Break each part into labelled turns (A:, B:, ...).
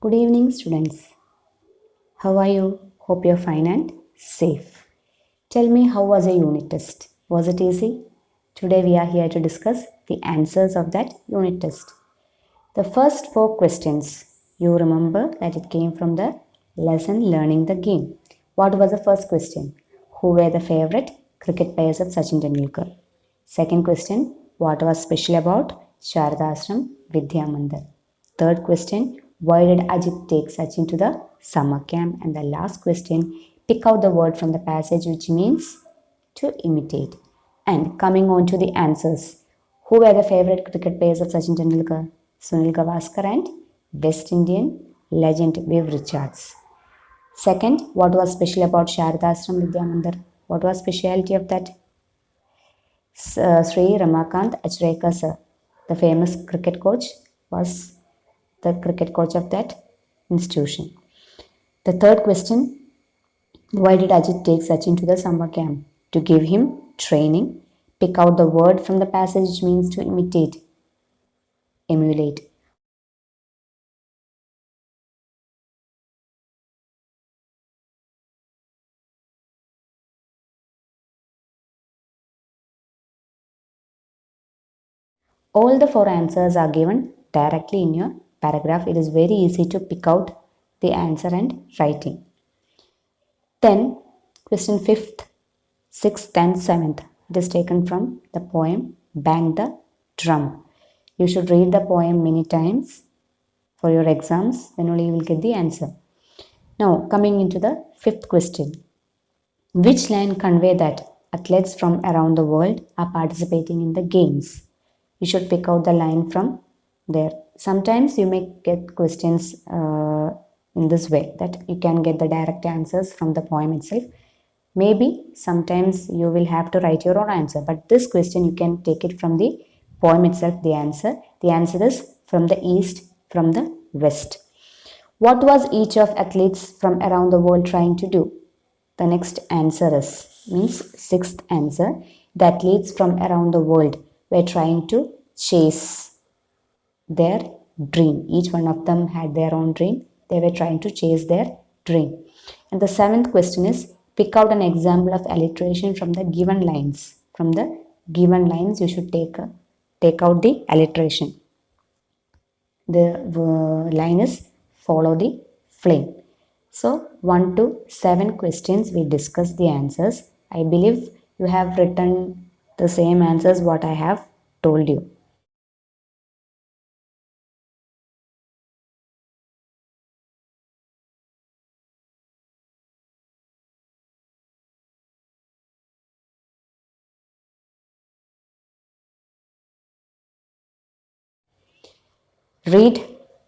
A: Good evening, students. How are you? Hope you're fine and safe. Tell me, how was your unit test? Was it easy? Today we are here to discuss the answers of that unit test. The first four questions, you remember that it came from the lesson Learning the Game. What was the first question? Who were the favorite cricket players of Sachin Tendulkar? Second question, what was special about Sharada Ashram Vidya Mandir? Third question, why did Ajit take Sachin to the summer camp? And the last question, pick out the word from the passage which means to imitate. And coming on to the answers, who were the favorite cricket players of Sachin Tendulkar? Sunil Gavaskar and West Indian legend Viv Richards. Second, what was special about Sharada Ashram Vidya Mandir? What was speciality of that? Sri Ramakant Achrekar sir, the famous cricket coach, was the cricket coach of that institution. The third question, why did Ajit take Sachin to the summer camp? To give him training. Pick out the word from the passage which means to imitate, emulate. All the four answers are given directly in your paragraph. It is very easy to pick out the answer and writing. Then, question 5th, 6th and 7th. It is taken from the poem Bang the Drum. You should read the poem many times for your exams, then only you will get the answer. Now, coming into the 5th question. Which line convey that athletes from around the world are participating in the games? You should pick out the line from there. Sometimes you may get questions in this way, that you can get the direct answers from the poem itself. Maybe sometimes you will have to write your own answer, but this question you can take it from the poem itself, the answer. The answer is from the east, from the west. What was each of athletes from around the world trying to do? The next answer is, means 6th answer, the athletes from around the world were trying to chase their dream. Each one of them had their own dream. They were trying to chase their dream. And the 7th question is, pick out an example of alliteration from the given lines. From the given lines, you should take out the alliteration. The line is follow the flame. So 1 to 7 questions we discussed the answers. I believe you have written the same answers what I have told you. Read,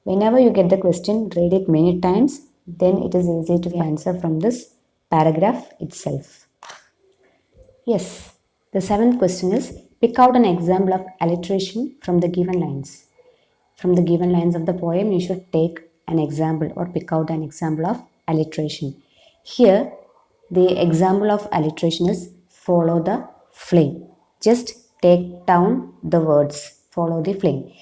A: whenever you get the question, read it many times, then it is easy to answer from this paragraph itself. Yes, the 7th question is, pick out an example of alliteration from the given lines. From the given lines of the poem, you should take an example or pick out an example of alliteration. Here, the example of alliteration is follow the flame. Just take down the words, follow the flame.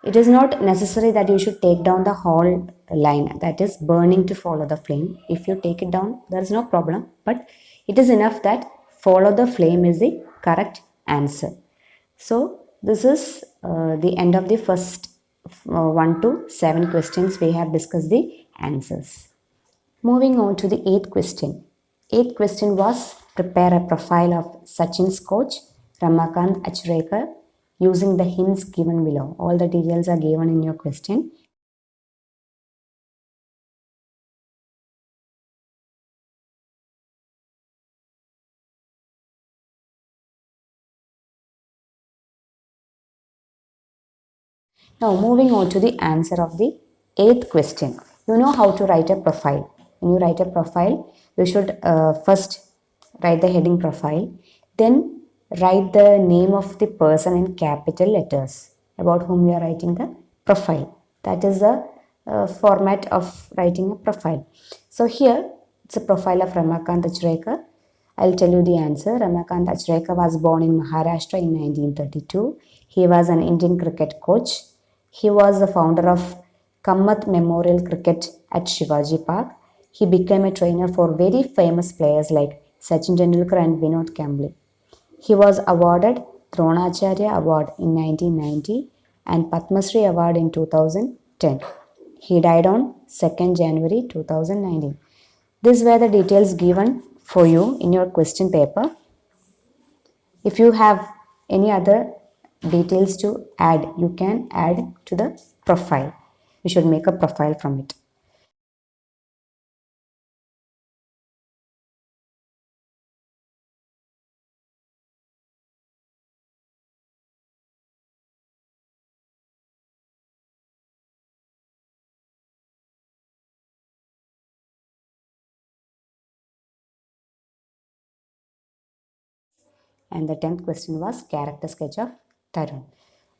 A: It is not necessary that you should take down the whole line, that is burning to follow the flame. If you take it down, there is no problem, but it is enough that follow the flame is the correct answer. So this is the end of the first 1 to 7 questions. We have discussed the answers. Moving on to the 8th question. 8th question was, prepare a profile of Sachin's coach Ramakant Achrekar using the hints given below. All the details are given in your question. Now moving on to the answer of the 8th question. You know how to write a profile. When you write a profile, you should first write the heading profile, then write the name of the person in capital letters about whom you are writing the profile. That is the format of writing a profile. So here it's a profile of Ramakant Achrekar. I'll tell you the answer. Ramakant Achrekar was born in Maharashtra in 1932. He was an Indian cricket coach. He was the founder of Kamath Memorial Cricket at Shivaji Park. He became a trainer for very famous players like Sachin Tendulkar and Vinod Kambli. He was awarded Dronacharya Award in 1990 and Padma Shri Award in 2010. He died on 2nd January 2019. These were the details given for you in your question paper. If you have any other details to add, you can add to the profile. You should make a profile from it. And the 10th question was character sketch of Tarun.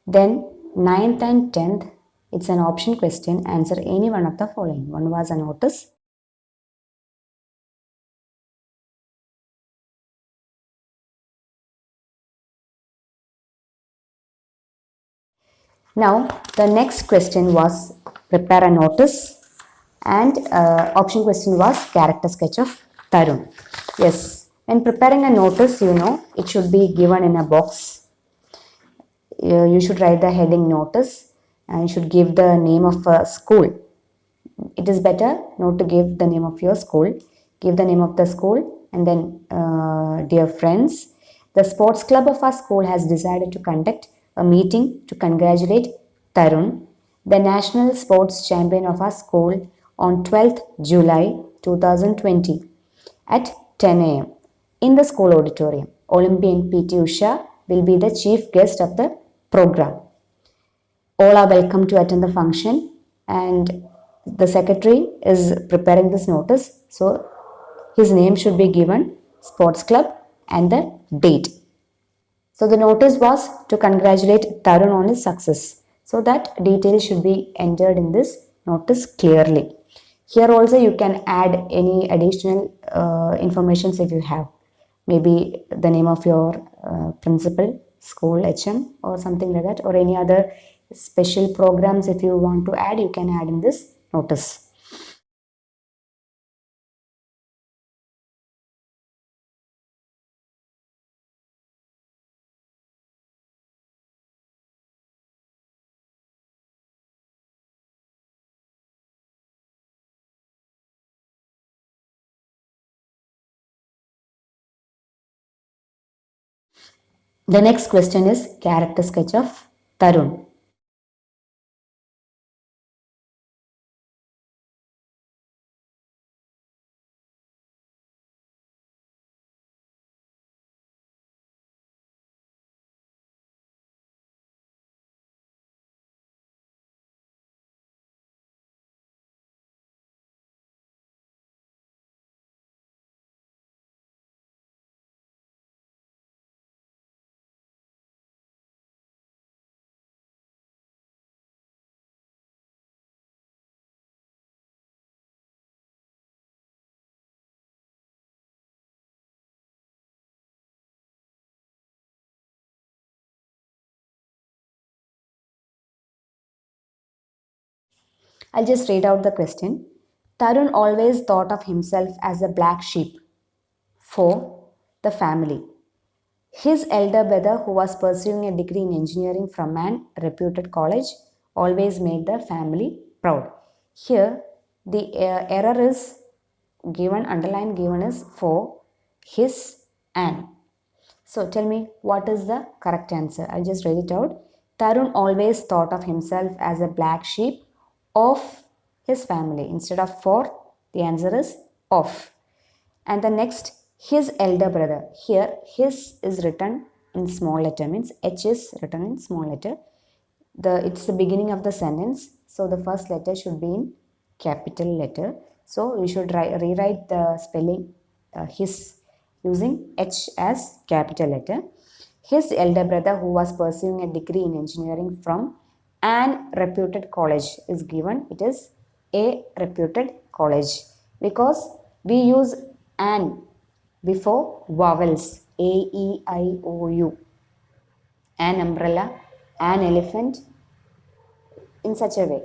A: Then 9th and 10th, it's an option question. Answer any one of the following. One was a notice. Now the next question was prepare a notice, and option question was character sketch of Tarun. Yes, when preparing a notice, it should be given in a box. You should write the heading notice and you should give the name of a school. It is better not to give the name of your school. Give the name of the school and then, dear friends, the sports club of our school has decided to conduct a meeting to congratulate Tarun, the national sports champion of our school, on 12th July 2020 at 10 a.m. in the school auditorium. Olympian PT Usha will be the chief guest of the program. All are welcome to attend the function, and the secretary is preparing this notice. So his name should be given, sports club, and the date. So the notice was to congratulate Tarun on his success. So that details should be entered in this notice clearly. Here also you can add any additional informations if you have. Maybe the name of your principal, school HM or something like that, or any other special programs if you want to add, you can add in this notice. The next question is character sketch of Tarun. I'll just read out the question. Tarun always thought of himself as a black sheep for the family. His elder brother, who was pursuing a degree in engineering from an reputed college, always made the family proud. Here, the error is given, underline given is for his and. So tell me what is the correct answer. I'll just read it out. Tarun always thought of himself as a black sheep of his family. Instead of for, the answer is of. And the next, his elder brother. Here, his is written in small letter, means H is written in small letter. It's the beginning of the sentence, so the first letter should be in capital letter. So you should rewrite the spelling his using H as capital letter. His elder brother, who was pursuing a degree in engineering from an reputed college, is given. It is a reputed college because we use an before vowels A, E, I, O, U. An umbrella, an elephant, in such a way.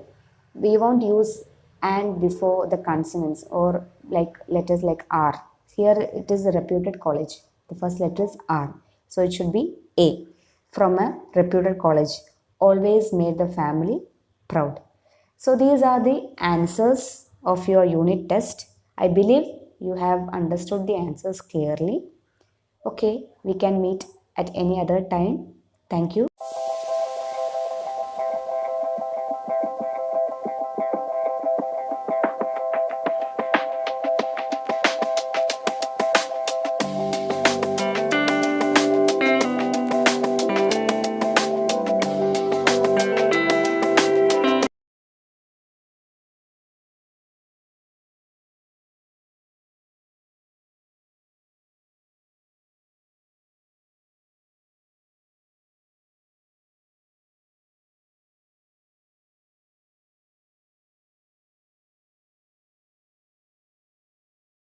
A: we won't use and before the consonants or like letters like R. Here it is a reputed college. The first letter is R. So it should be A. From a reputed college. Always made the family proud. So these are the answers of your unit test. I believe you have understood the answers clearly. Okay, we can meet at any other time. Thank you.